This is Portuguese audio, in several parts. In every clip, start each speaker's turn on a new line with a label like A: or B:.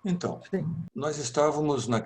A: Então,
B: Sim.
A: nós estávamos na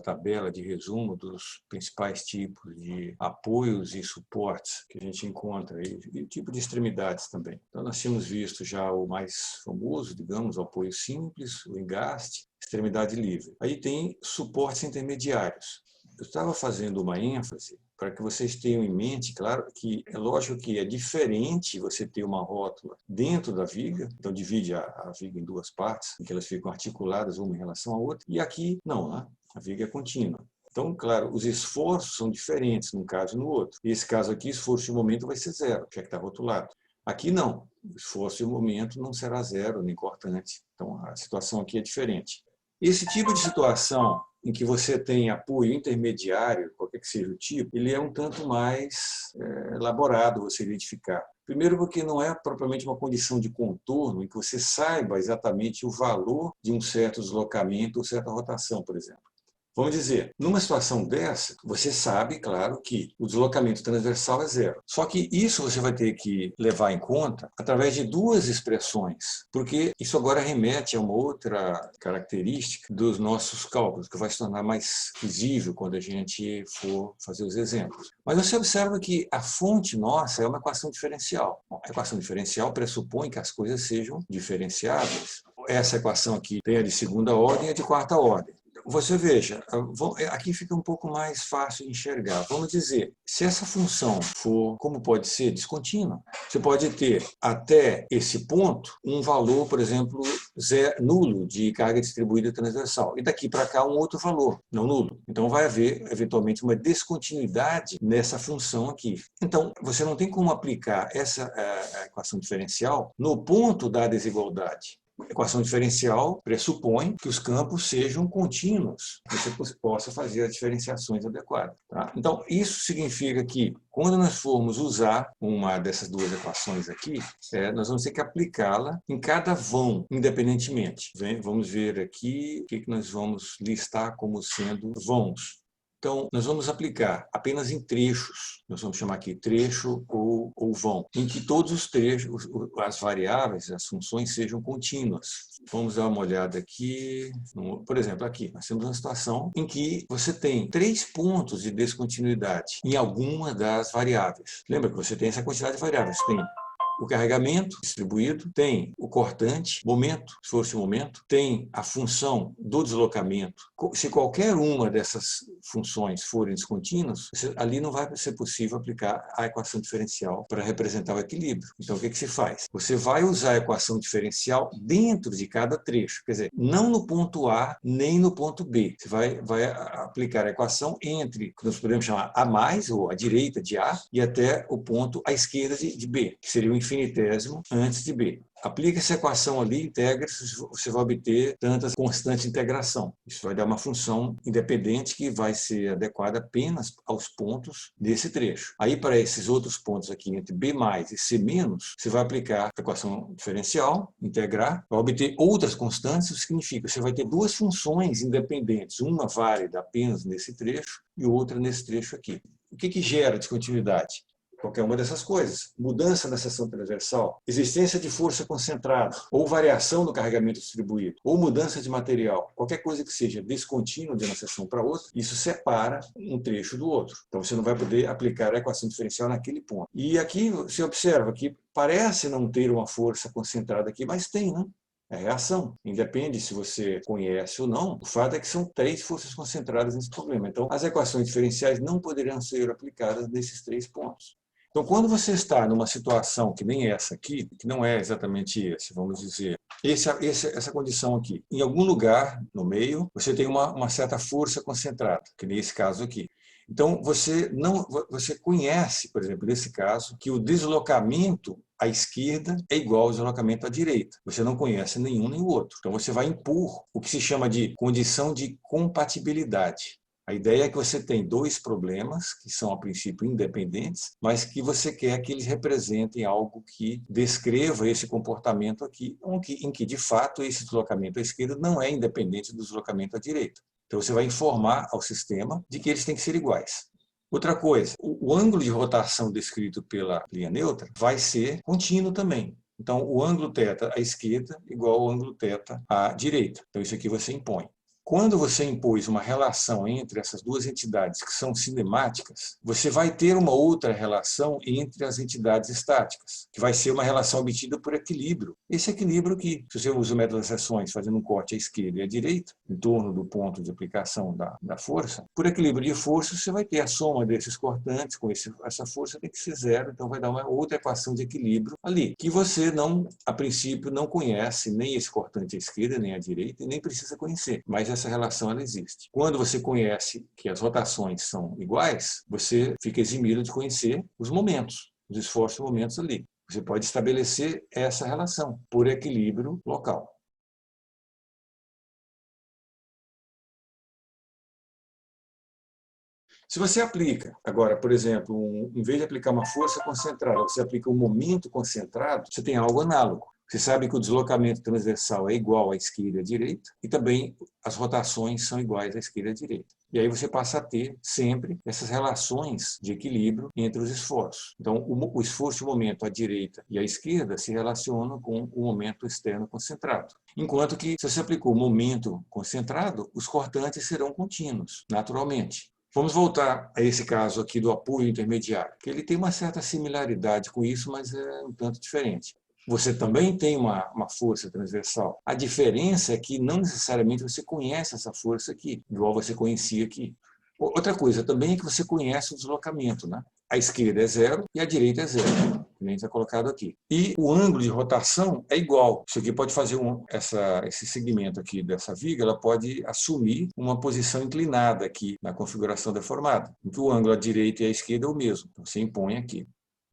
A: tabela de resumo dos principais tipos de apoios e suportes que a gente encontra, e tipo de extremidades também. Então, nós tínhamos visto já o mais famoso, digamos, o apoio simples, o engaste, extremidade livre. Aí tem suportes intermediários. Eu estava fazendo uma ênfase para que vocês tenham em mente, claro, que é lógico que é diferente você ter uma rótula dentro da viga, então divide a viga em duas partes, em que elas ficam articuladas uma em relação à outra, e aqui não, né? A viga é contínua. Então, claro, os esforços são diferentes num caso e no outro. Nesse caso aqui, esforço de momento vai ser zero, já que está rotulado. Aqui não, o esforço de momento não será zero, nem cortante. Então, a situação aqui é diferente. Esse tipo de situação em que você tem apoio intermediário, qualquer que seja o tipo, ele é um tanto mais elaborado você identificar. Primeiro porque não é propriamente uma condição de contorno em que você saiba exatamente o valor de um certo deslocamento ou certa rotação, por exemplo. Vamos dizer, numa situação dessa, você sabe, claro, que o deslocamento transversal é zero. Só que isso você vai ter que levar em conta através de duas expressões, porque isso agora remete a uma outra característica dos nossos cálculos, que vai se tornar mais visível quando a gente for fazer os exemplos. Mas você observa que a fonte nossa é uma equação diferencial. Bom, a equação diferencial pressupõe que as coisas sejam diferenciáveis. Essa equação aqui tem a de segunda ordem e a de quarta ordem. Você veja, aqui fica um pouco mais fácil de enxergar. Vamos dizer, se essa função for, como pode ser, descontínua, você pode ter até esse ponto um valor, por exemplo, nulo de carga distribuída transversal. E daqui para cá um outro valor, não nulo. Então vai haver, eventualmente, uma descontinuidade nessa função aqui. Então, você não tem como aplicar essa a equação diferencial no ponto da desigualdade. A equação diferencial pressupõe que os campos sejam contínuos, que você possa fazer as diferenciações adequadas. Tá? Então, isso significa que, quando nós formos usar uma dessas duas equações aqui, nós vamos ter que aplicá-la em cada vão, independentemente. Vamos ver aqui o que nós vamos listar como sendo vãos. Então, nós vamos aplicar apenas em trechos, nós vamos chamar aqui trecho ou vão, em que todos os trechos, as variáveis, as funções sejam contínuas. Vamos dar uma olhada aqui. Por exemplo, aqui nós temos uma situação em que você tem 3 pontos de descontinuidade em alguma das variáveis. Lembra que você tem essa quantidade de variáveis, tem o carregamento distribuído, tem o cortante, momento, esforço e momento, tem a função do deslocamento. Se qualquer uma dessas funções forem descontínuas, ali não vai ser possível aplicar a equação diferencial para representar o equilíbrio. Então, o que se faz? Você vai usar a equação diferencial dentro de cada trecho, quer dizer, não no ponto A nem no ponto B. Você vai aplicar a equação entre, que nós podemos chamar A mais, ou a direita de A, e até o ponto à esquerda de B, que seria o infinitésimo antes de B. Aplica essa equação ali, integra, você vai obter tantas constantes de integração. Isso vai dar uma função independente que vai ser adequada apenas aos pontos desse trecho. Aí, para esses outros pontos aqui, entre B mais e C menos, você vai aplicar a equação diferencial, integrar, vai obter outras constantes, o que significa que você vai ter duas funções independentes, uma válida apenas nesse trecho e outra nesse trecho aqui. O que gera descontinuidade? Qualquer uma dessas coisas. Mudança na seção transversal, existência de força concentrada, ou variação do carregamento distribuído, ou mudança de material. Qualquer coisa que seja descontínua de uma seção para outra, isso separa um trecho do outro. Então você não vai poder aplicar a equação diferencial naquele ponto. E aqui você observa que parece não ter uma força concentrada aqui, mas tem, né? É reação. Independe se você conhece ou não, o fato é que são 3 forças concentradas nesse problema. Então, as equações diferenciais não poderiam ser aplicadas nesses 3 pontos. Então, quando você está numa situação que nem essa aqui, que não é exatamente esse, vamos dizer, essa condição aqui, em algum lugar no meio, você tem uma certa força concentrada, que nesse caso aqui. Então, você conhece, por exemplo, nesse caso, que o deslocamento à esquerda é igual ao deslocamento à direita. Você não conhece nenhum nem o outro. Então, você vai impor o que se chama de condição de compatibilidade. A ideia é que você tem 2 problemas, que são a princípio independentes, mas que você quer que eles representem algo que descreva esse comportamento aqui, em que de fato esse deslocamento à esquerda não é independente do deslocamento à direita. Então você vai informar ao sistema de que eles têm que ser iguais. Outra coisa, o ângulo de rotação descrito pela linha neutra vai ser contínuo também. Então, o ângulo θ à esquerda igual ao ângulo θ à direita. Então, isso aqui você impõe. Quando você impôs uma relação entre essas duas entidades que são cinemáticas, você vai ter uma outra relação entre as entidades estáticas, que vai ser uma relação obtida por equilíbrio. Esse equilíbrio que, se você usa o método das seções fazendo um corte à esquerda e à direita, em torno do ponto de aplicação da força, por equilíbrio de força você vai ter a soma desses cortantes com essa força tem que ser zero, então vai dar uma outra equação de equilíbrio ali, que você não, a princípio, não conhece nem esse cortante à esquerda, nem à direita, e nem precisa conhecer, mas essa relação ela existe. Quando você conhece que as rotações são iguais, você fica eximido de conhecer os momentos, os esforços e momentos ali. Você pode estabelecer essa relação por equilíbrio local. Se você aplica, agora, por exemplo, em vez de aplicar uma força concentrada, você aplica um momento concentrado, você tem algo análogo. Você sabe que o deslocamento transversal é igual à esquerda e à direita, e também as rotações são iguais à esquerda e à direita. E aí você passa a ter sempre essas relações de equilíbrio entre os esforços. Então, o esforço de momento à direita e à esquerda se relacionam com o momento externo concentrado. Enquanto que, se você aplicou o momento concentrado, os cortantes serão contínuos, naturalmente. Vamos voltar a esse caso aqui do apoio intermediário, que ele tem uma certa similaridade com isso, mas é um tanto diferente. Você também tem uma força transversal. A diferença é que não necessariamente você conhece essa força aqui, igual você conhecia aqui. Outra coisa também é que você conhece o deslocamento, né? A esquerda é zero e a direita é zero, que nem está colocado aqui. E o ângulo de rotação é igual. Isso aqui pode fazer esse segmento aqui dessa viga, ela pode assumir uma posição inclinada aqui na configuração deformada, em que o ângulo à direita e à esquerda é o mesmo. Então, você impõe aqui.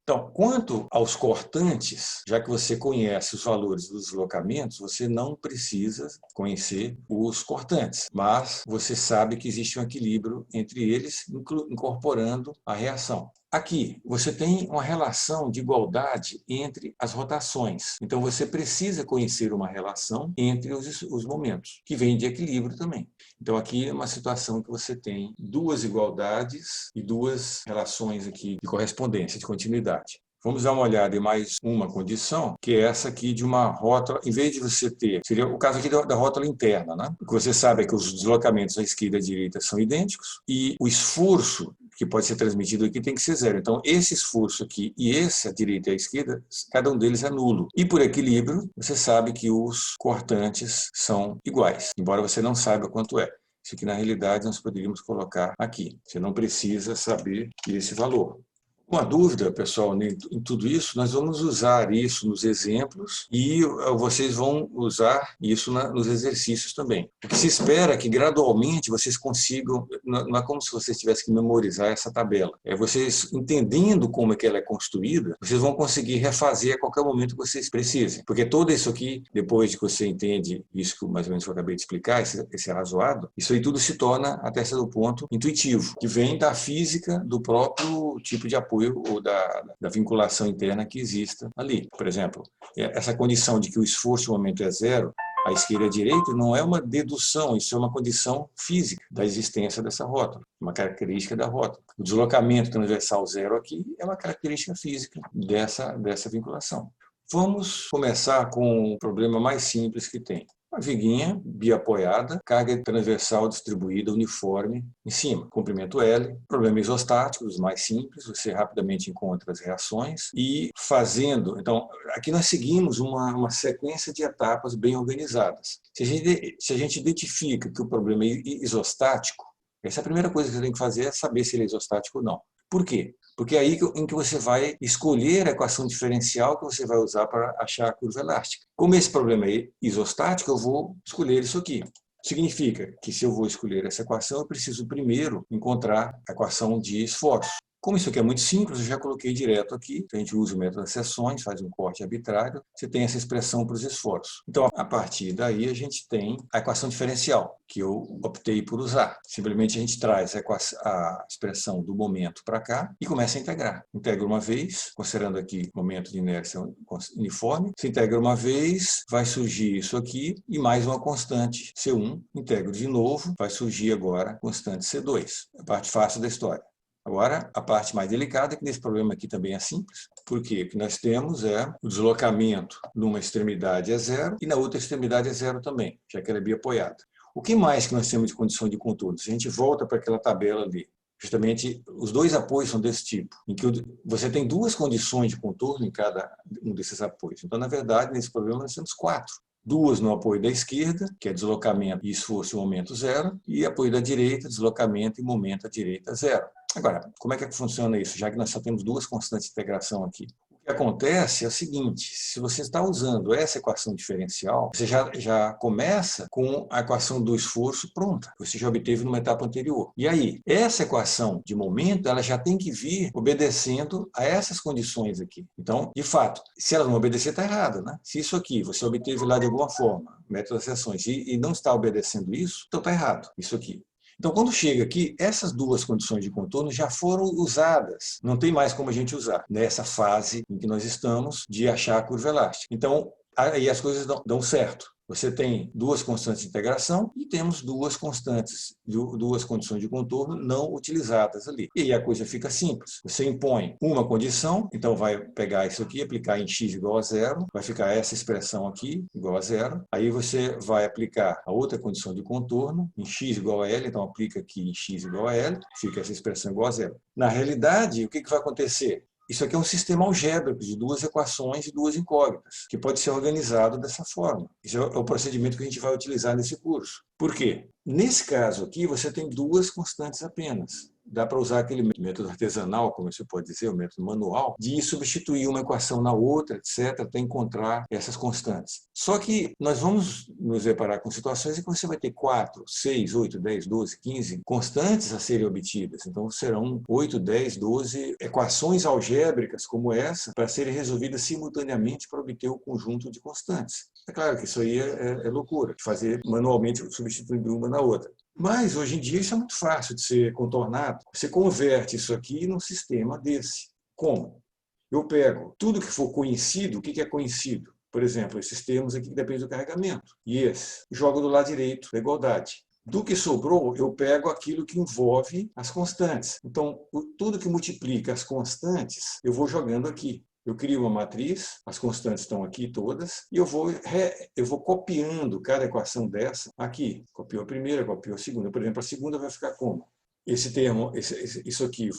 A: Então, quanto aos cortantes, já que você conhece os valores dos deslocamentos, você não precisa conhecer os cortantes, mas você sabe que existe um equilíbrio entre eles, incorporando a reação. Aqui, você tem uma relação de igualdade entre as rotações. Então, você precisa conhecer uma relação entre os momentos, que vem de equilíbrio também. Então, aqui é uma situação que você tem duas igualdades e duas relações aqui de correspondência, de continuidade. Vamos dar uma olhada em mais uma condição, que é essa aqui de uma rótula, em vez de você ter, seria o caso aqui da rótula interna, né? O que você sabe é que os deslocamentos à esquerda e à direita são idênticos e o esforço que pode ser transmitido aqui tem que ser zero. Então, esse esforço aqui e esse, à direita e à esquerda, cada um deles é nulo. E por equilíbrio, você sabe que os cortantes são iguais, embora você não saiba quanto é. Isso aqui, na realidade, nós poderíamos colocar aqui. Você não precisa saber esse valor. Uma dúvida, pessoal, em tudo isso, nós vamos usar isso nos exemplos e vocês vão usar isso nos exercícios também. O que se espera é que gradualmente vocês consigam, não é como se vocês tivessem que memorizar essa tabela, é vocês entendendo como é que ela é construída, vocês vão conseguir refazer a qualquer momento que vocês precisem. Porque tudo isso aqui, depois de que você entende isso que mais ou menos eu acabei de explicar, esse arrazoado, isso aí tudo se torna, até certo ponto, intuitivo, que vem da física do próprio tipo de apoio ou da vinculação interna que exista ali. Por exemplo, essa condição de que o esforço de momento é zero, à esquerda e à direita, não é uma dedução, isso é uma condição física da existência dessa rótula, uma característica da rótula. O deslocamento transversal zero aqui é uma característica física dessa vinculação. Vamos começar com o problema mais simples que tem. Uma viguinha biapoiada, carga transversal distribuída uniforme em cima. Comprimento L, problema isostático, os mais simples, você rapidamente encontra as reações e fazendo... Então, aqui nós seguimos uma sequência de etapas bem organizadas. Se a gente identifica que o problema é isostático, essa é a primeira coisa que você tem que fazer é saber se ele é isostático ou não. Por quê? Porque é aí em que você vai escolher a equação diferencial que você vai usar para achar a curva elástica. Como esse problema é isostático, eu vou escolher isso aqui. Significa que se eu vou escolher essa equação, eu preciso primeiro encontrar a equação de esforço. Como isso aqui é muito simples, eu já coloquei direto aqui. A gente usa o método das seções, faz um corte arbitrário, você tem essa expressão para os esforços. Então, a partir daí, a gente tem a equação diferencial, que eu optei por usar. Simplesmente a gente traz a expressão do momento para cá e começa a integrar. Integra uma vez, considerando aqui o momento de inércia uniforme. Se integra uma vez, vai surgir isso aqui e mais uma constante C1. Integro de novo, vai surgir agora a constante C2. É a parte fácil da história. Agora, a parte mais delicada é que nesse problema aqui também é simples. Por quê? O que nós temos é o deslocamento numa extremidade é zero e na outra extremidade é zero também, já que ela é biapoiada. O que mais que nós temos de condição de contorno? Se a gente volta para aquela tabela ali, justamente os dois apoios são desse tipo, em que você tem duas condições de contorno em cada um desses apoios. Então, na verdade, nesse problema nós temos 4. Duas no apoio da esquerda, que é deslocamento e esforço e momento zero, e apoio da direita, deslocamento e momento à direita zero. Agora, como é que funciona isso, já que nós só temos duas constantes de integração aqui? O que acontece é o seguinte, se você está usando essa equação diferencial, você já começa com a equação do esforço pronta, que você já obteve numa etapa anterior. E aí, essa equação de momento, ela já tem que vir obedecendo a essas condições aqui. Então, de fato, se ela não obedecer, está errada, né? Se isso aqui você obteve lá de alguma forma, método das seções, e não está obedecendo isso, então está errado, isso aqui. Então, quando chega aqui, essas duas condições de contorno já foram usadas. Não tem mais como a gente usar nessa fase em que nós estamos de achar a curva elástica. Então, aí as coisas dão certo. Você tem duas constantes de integração e temos duas constantes, duas condições de contorno não utilizadas ali. E aí a coisa fica simples. Você impõe uma condição, então vai pegar isso aqui, aplicar em x igual a zero, vai ficar essa expressão aqui igual a zero. Aí você vai aplicar a outra condição de contorno em x igual a L, então aplica aqui em x igual a L, fica essa expressão igual a zero. Na realidade, o que vai acontecer? Isso aqui é um sistema algébrico de duas equações e duas incógnitas, que pode ser organizado dessa forma. Esse é o procedimento que a gente vai utilizar nesse curso. Por quê? Nesse caso aqui, você tem duas constantes apenas. Dá para usar aquele método artesanal, como você pode dizer, o método manual, de substituir uma equação na outra, etc., até encontrar essas constantes. Só que nós vamos nos deparar com situações em que você vai ter 4, 6, 8, 10, 12, 15 constantes a serem obtidas. Então, serão 8, 10, 12 equações algébricas como essa para serem resolvidas simultaneamente para obter o conjunto de constantes. É claro que isso aí é loucura, de fazer manualmente substituindo uma na outra. Mas, hoje em dia, isso é muito fácil de ser contornado. Você converte isso aqui num sistema desse. Como? Eu pego tudo que for conhecido. O que é conhecido? Por exemplo, esses termos aqui que dependem do carregamento. E esse. Jogo do lado direito da igualdade. Do que sobrou, eu pego aquilo que envolve as constantes. Então, tudo que multiplica as constantes, eu vou jogando aqui. Eu crio uma matriz, as constantes estão aqui todas, e eu vou copiando cada equação dessa aqui. Copiou a primeira, copiou a segunda. Por exemplo, a segunda vai ficar como? Esse termo, isso aqui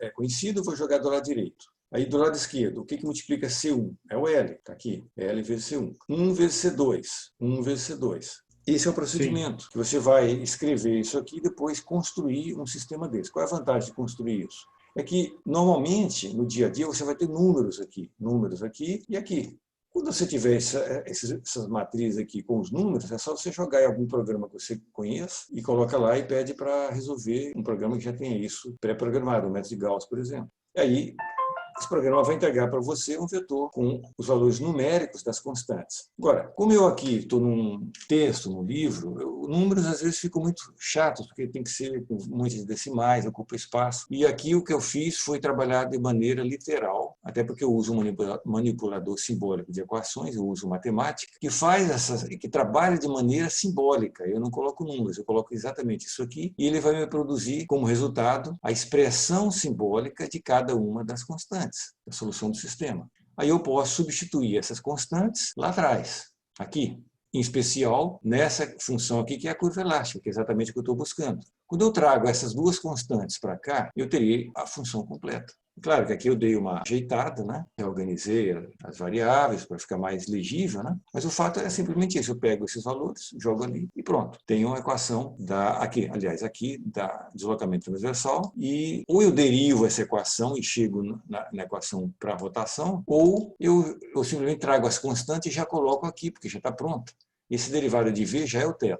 A: é conhecido, eu vou jogar do lado direito. Aí do lado esquerdo, o que multiplica C1? É o L, está aqui, L vezes C1. 1 vezes C2, 1 vezes C2. Esse é o procedimento, que você vai escrever isso aqui e depois construir um sistema desse. Qual é a vantagem de construir isso? É que, normalmente, no dia a dia, você vai ter números aqui e aqui. Quando você tiver essas matrizes aqui com os números, é só você jogar em algum programa que você conheça e coloca lá e pede para resolver um programa que já tenha isso pré-programado, o método de Gauss, por exemplo. E aí, esse programa vai entregar para você um vetor com os valores numéricos das constantes. Agora, como eu aqui estou num texto, num livro, números às vezes ficam muito chatos, porque tem que ser com muitos decimais, ocupa espaço. E aqui o que eu fiz foi trabalhar de maneira literal, até porque eu uso um manipulador simbólico de equações, eu uso matemática, que trabalha de maneira simbólica. Eu não coloco números, eu coloco exatamente isso aqui, e ele vai me produzir como resultado a expressão simbólica de cada uma das constantes da solução do sistema. Aí eu posso substituir essas constantes lá atrás, aqui. Em especial, nessa função aqui, que é a curva elástica, que é exatamente o que eu estou buscando. Quando eu trago essas duas constantes para cá, eu terei a função completa. Claro que aqui eu dei uma ajeitada, né? Reorganizei as variáveis para ficar mais legível, né? Mas o fato é simplesmente isso. Eu pego esses valores, jogo ali e pronto. Tenho uma equação aqui da deslocamento transversal, e ou eu derivo essa equação e chego na equação para rotação, ou eu simplesmente trago as constantes e já coloco aqui, porque já está pronto. Esse derivado de V já é o θ.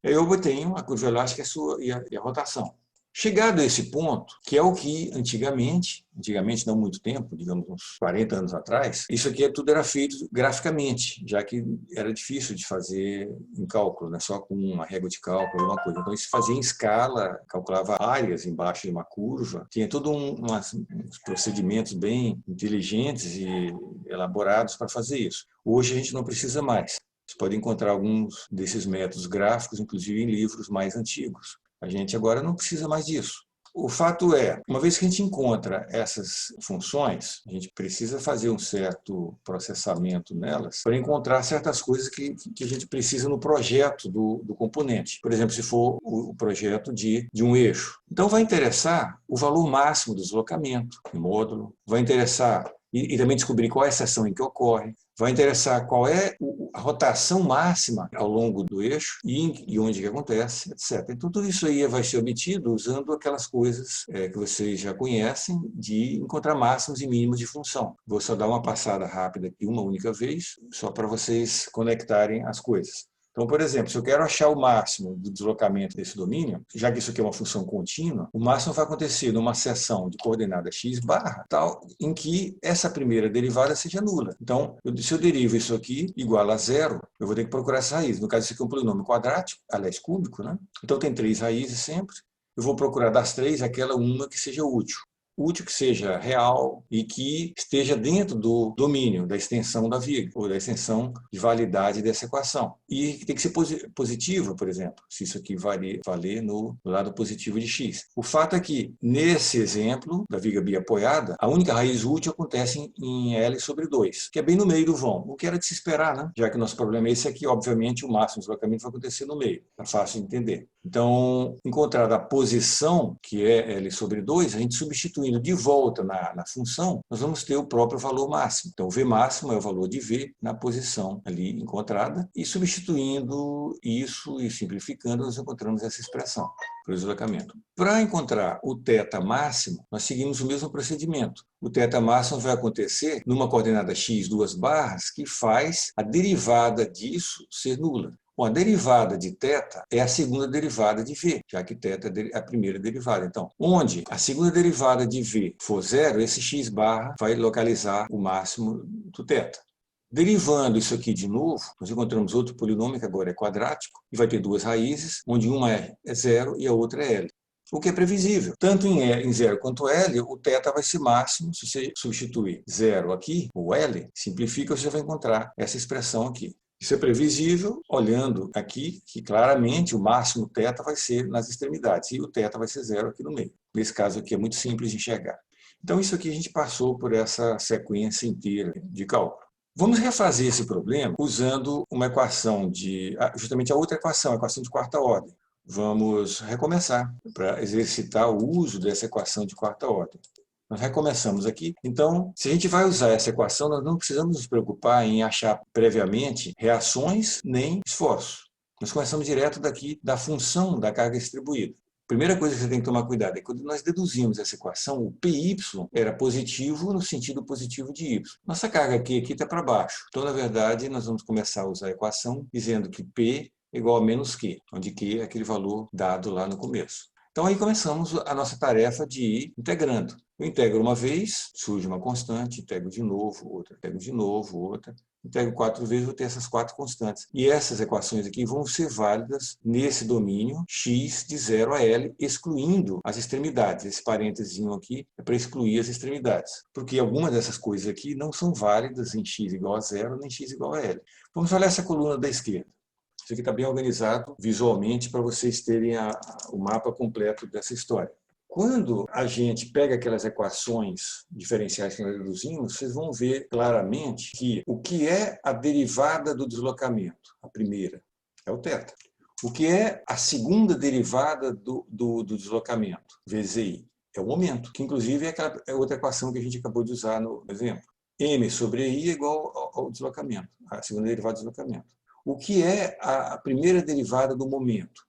A: Aí eu obtenho a curva elástica e a rotação. Chegado a esse ponto, que é o que antigamente não muito tempo, digamos uns 40 anos atrás, isso aqui tudo era feito graficamente, já que era difícil de fazer em cálculo, né? Só com uma régua de cálculo, alguma coisa. Então isso fazia em escala, calculava áreas embaixo de uma curva, tinha todos uns procedimentos bem inteligentes e elaborados para fazer isso. Hoje a gente não precisa mais. Você pode encontrar alguns desses métodos gráficos, inclusive em livros mais antigos. A gente agora não precisa mais disso. O fato é, uma vez que a gente encontra essas funções, a gente precisa fazer um certo processamento nelas para encontrar certas coisas que a gente precisa no projeto do componente. Por exemplo, se for o projeto de um eixo. Então, vai interessar o valor máximo do deslocamento em módulo, vai interessar e também descobrir qual é a seção em que ocorre, vai interessar qual é a rotação máxima ao longo do eixo e onde que acontece, etc. Então, tudo isso aí vai ser obtido usando aquelas coisas que vocês já conhecem de encontrar máximos e mínimos de função. Vou só dar uma passada rápida aqui uma única vez, só para vocês conectarem as coisas. Então, por exemplo, se eu quero achar o máximo do deslocamento desse domínio, já que isso aqui é uma função contínua, o máximo vai acontecer numa seção de coordenada x barra, tal, em que essa primeira derivada seja nula. Então, se eu derivo isso aqui igual a zero, eu vou ter que procurar essa raiz. No caso, isso aqui é um polinômio quadrático, aliás, cúbico, né? Então, tem 3 raízes sempre. Eu vou procurar das 3 aquela uma que seja útil. Útil que seja real e que esteja dentro do domínio da extensão da viga, ou da extensão de validade dessa equação. E que tem que ser positiva, por exemplo, se isso aqui valer no lado positivo de x. O fato é que, nesse exemplo da viga biapoiada, a única raiz útil acontece em L sobre 2, que é bem no meio do vão, o que era de se esperar, né? Já que o nosso problema é esse aqui, obviamente o máximo de deslocamento vai acontecer no meio. É fácil de entender. Então, encontrada a posição, que é L sobre 2, a gente substituindo de volta na função, nós vamos ter o próprio valor máximo. Então, V máximo é o valor de V na posição ali encontrada, e substituindo isso e simplificando, nós encontramos essa expressão para o deslocamento. Para encontrar o θ máximo, nós seguimos o mesmo procedimento. O θ máximo vai acontecer numa coordenada x, 2 barras, que faz a derivada disso ser nula. Bom, a derivada de θ é a segunda derivada de V, já que θ é a primeira derivada. Então, onde a segunda derivada de V for zero, esse x barra vai localizar o máximo do θ. Derivando isso aqui de novo, nós encontramos outro polinômio que agora é quadrático e vai ter duas raízes, onde uma é zero e a outra é L. O que é previsível. Tanto em zero quanto L, o θ vai ser máximo. Se você substituir zero aqui, ou L, simplifica, você vai encontrar essa expressão aqui. Isso é previsível, olhando aqui, que claramente o máximo θ vai ser nas extremidades, e o θ vai ser zero aqui no meio. Nesse caso aqui é muito simples de enxergar. Então, isso aqui a gente passou por essa sequência inteira de cálculo. Vamos refazer esse problema usando uma equação justamente a outra equação, a equação de quarta ordem. Vamos recomeçar para exercitar o uso dessa equação de quarta ordem. Nós recomeçamos aqui. Então, se a gente vai usar essa equação, nós não precisamos nos preocupar em achar previamente reações nem esforços. Nós começamos direto daqui da função da carga distribuída. Primeira coisa que você tem que tomar cuidado é que quando nós deduzimos essa equação, o PY era positivo no sentido positivo de Y. Nossa carga aqui está para baixo. Então, na verdade, nós vamos começar a usar a equação dizendo que P é igual a menos Q, onde Q é aquele valor dado lá no começo. Então, aí começamos a nossa tarefa de ir integrando. Eu integro uma vez, surge uma constante, integro de novo, outra. Integro 4 vezes, vou ter essas 4 constantes. E essas equações aqui vão ser válidas nesse domínio x de 0 a L, excluindo as extremidades. Esse parênteses aqui é para excluir as extremidades. Porque algumas dessas coisas aqui não são válidas em x igual a 0 nem x igual a L. Vamos olhar essa coluna da esquerda. Isso aqui está bem organizado visualmente para vocês terem o mapa completo dessa história. Quando a gente pega aquelas equações diferenciais que nós deduzimos, vocês vão ver claramente que o que é a derivada do deslocamento, a primeira, é o θ. O que é a segunda derivada do deslocamento, vezes I, é o momento, que inclusive é aquela outra equação que a gente acabou de usar no exemplo. M sobre I é igual ao deslocamento, a segunda derivada do deslocamento. O que é a primeira derivada do momento?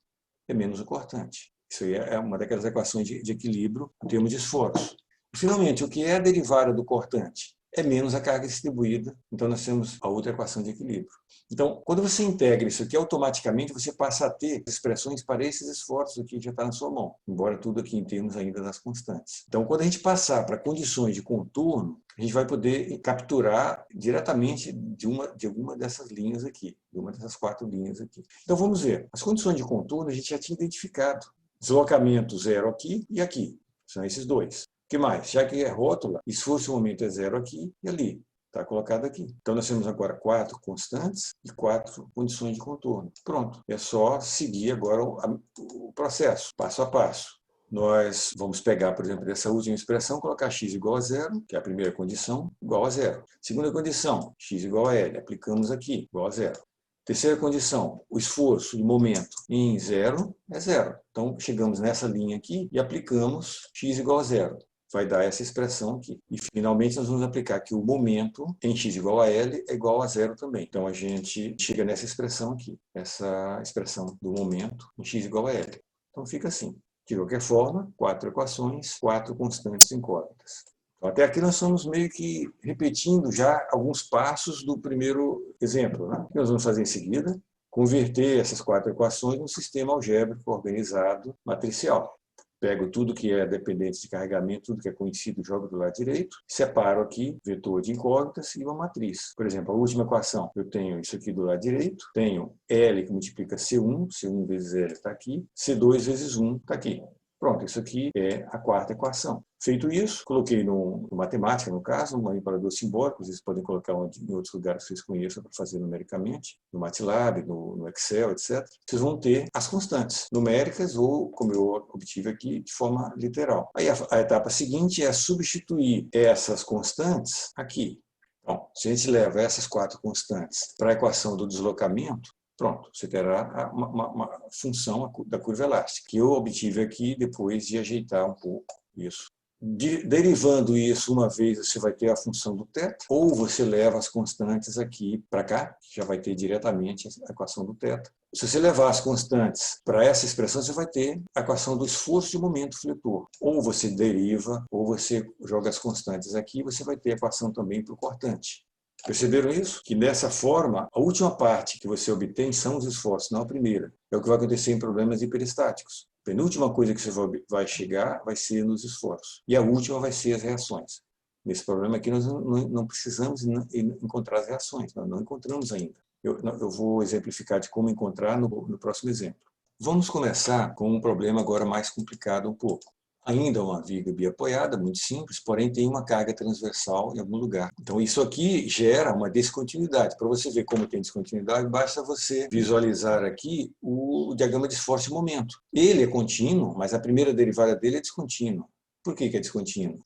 A: É menos o cortante. Isso aí é uma daquelas equações de equilíbrio em termos de esforço. E, finalmente, o que é a derivada do cortante? É menos a carga distribuída. Então, nós temos a outra equação de equilíbrio. Então, quando você integra isso aqui, automaticamente você passa a ter expressões para esses esforços aqui que já está na sua mão, embora tudo aqui em termos ainda das constantes. Então, quando a gente passar para condições de contorno, a gente vai poder capturar diretamente de alguma dessas linhas aqui, de uma dessas 4 linhas aqui. Então, vamos ver. As condições de contorno a gente já tinha identificado. Deslocamento zero aqui e aqui. São esses dois. O que mais? Já que é rótula, esforço e momento é zero aqui e ali. Está colocado aqui. Então, nós temos agora 4 constantes e 4 condições de contorno. Pronto. É só seguir agora o processo, passo a passo. nós vamos pegar, por exemplo, dessa última expressão, colocar x igual a zero, que é a primeira condição, igual a zero. Segunda condição, x igual a L, aplicamos aqui, igual a zero. Terceira condição, o esforço de momento em zero é zero. Então, chegamos nessa linha aqui e aplicamos x igual a zero. Vai dar essa expressão aqui. E, finalmente, nós vamos aplicar que o momento em x igual a L é igual a zero também. Então, a gente chega nessa expressão aqui, essa expressão do momento em x igual a L. Então, fica assim. De qualquer forma, 4 equações, 4 constantes incógnitas. Então, até aqui nós estamos meio que repetindo já alguns passos do primeiro exemplo, né? O que nós vamos fazer em seguida? Converter essas 4 equações num sistema algébrico organizado matricial. Pego tudo que é dependente de carregamento, tudo que é conhecido, jogo do lado direito, separo aqui vetor de incógnitas e uma matriz. Por exemplo, a última equação, eu tenho isso aqui do lado direito, tenho L que multiplica C1, C1 vezes L está aqui, C2 vezes 1 está aqui. Pronto, isso aqui é a quarta equação. Feito isso, coloquei no matemática, no caso, um manipulador simbólico, vocês podem colocar em outros lugares que vocês conheçam para fazer numericamente, no MATLAB, no Excel, etc. Vocês vão ter as constantes numéricas ou, como eu obtive aqui, de forma literal. Aí a etapa seguinte é substituir essas constantes aqui. Então, se a gente leva essas 4 constantes para a equação do deslocamento, pronto, você terá uma função da curva elástica, que eu obtive aqui depois de ajeitar um pouco isso. Derivando isso uma vez, você vai ter a função do θ, ou você leva as constantes aqui para cá, que já vai ter diretamente a equação do θ. Se você levar as constantes para essa expressão, você vai ter a equação do esforço de momento fletor. Ou você deriva, ou você joga as constantes aqui, você vai ter a equação também para o cortante. Perceberam isso? Que dessa forma, a última parte que você obtém são os esforços, não a primeira. É o que vai acontecer em problemas hiperestáticos. A penúltima coisa que você vai chegar vai ser nos esforços. E a última vai ser as reações. Nesse problema aqui, nós não precisamos encontrar as reações, nós não encontramos ainda. Eu vou exemplificar de como encontrar no próximo exemplo. Vamos começar com um problema agora mais complicado um pouco. Ainda uma viga biapoiada, muito simples, porém tem uma carga transversal em algum lugar. Então isso aqui gera uma descontinuidade. Para você ver como tem descontinuidade, basta você visualizar aqui o diagrama de esforço e momento. Ele é contínuo, mas a primeira derivada dele é descontínua. Por que é descontínuo?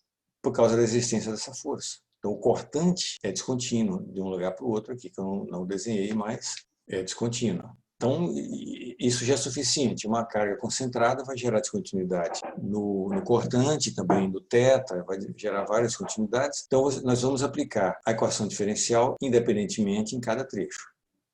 A: Por causa da existência dessa força. Então o cortante é descontínuo de um lugar para o outro aqui, que eu não desenhei, mas é descontínuo. Então, isso já é suficiente. Uma carga concentrada vai gerar descontinuidade. No cortante também, no θ, vai gerar várias continuidades. Então, nós vamos aplicar a equação diferencial independentemente em cada trecho.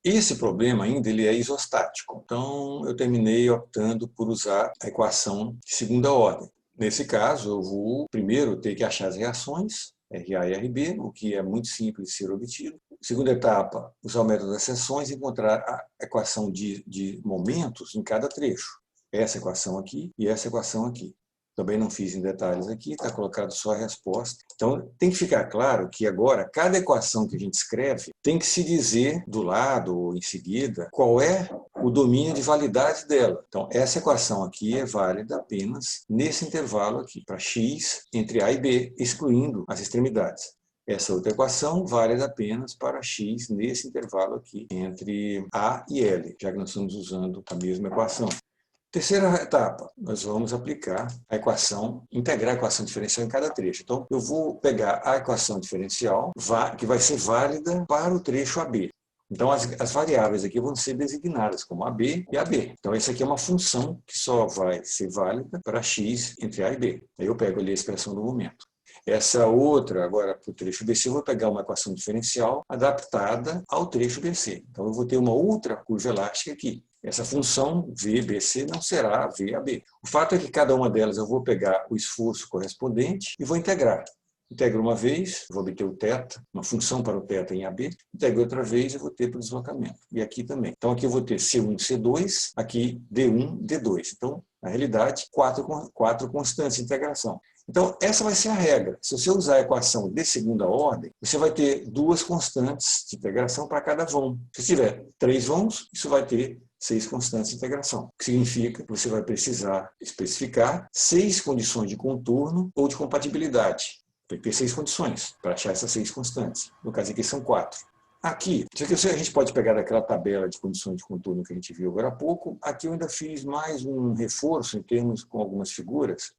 A: Esse problema ainda ele é isostático. Então, eu terminei optando por usar a equação de segunda ordem. Nesse caso, eu vou primeiro ter que achar as reações, RA e RB, o que é muito simples de ser obtido. Segunda etapa, usar o método das seções e encontrar a equação de momentos em cada trecho. Essa equação aqui e essa equação aqui. Também não fiz em detalhes aqui, está colocado só a resposta. Então, tem que ficar claro que agora, cada equação que a gente escreve, tem que se dizer do lado ou em seguida qual é o domínio de validade dela. Então, essa equação aqui é válida apenas nesse intervalo aqui, para x entre A e B, excluindo as extremidades. Essa outra equação válida apenas para x nesse intervalo aqui, entre A e L, já que nós estamos usando a mesma equação. Terceira etapa, nós vamos aplicar a equação, integrar a equação diferencial em cada trecho. Então, eu vou pegar a equação diferencial, que vai ser válida para o trecho AB. Então, as variáveis aqui vão ser designadas como AB e AB. Então, essa aqui é uma função que só vai ser válida para x entre A e B. Aí eu pego ali a expressão do momento. Essa outra, agora para o trecho BC, eu vou pegar uma equação diferencial adaptada ao trecho BC. Então, eu vou ter uma outra curva elástica aqui. Essa função VBC não será VAB. O fato é que cada uma delas eu vou pegar o esforço correspondente e vou integrar. Integro uma vez, vou obter o θ, uma função para o θ em AB. Integro outra vez, eu vou ter para o deslocamento. E aqui também. Então, aqui eu vou ter C1, C2, aqui D1, D2. Então, na realidade, quatro constantes de integração. Então, essa vai ser a regra. Se você usar a equação de segunda ordem, você vai ter 2 constantes de integração para cada vão. Se tiver 3 vãos, isso vai ter 6 constantes de integração. O que significa que você vai precisar especificar 6 condições de contorno ou de compatibilidade. Tem que ter 6 condições para achar essas 6 constantes. No caso aqui são 4. Aqui, isso aqui a gente pode pegar daquela tabela de condições de contorno que a gente viu agora há pouco. Aqui eu ainda fiz mais um reforço em termos com algumas figuras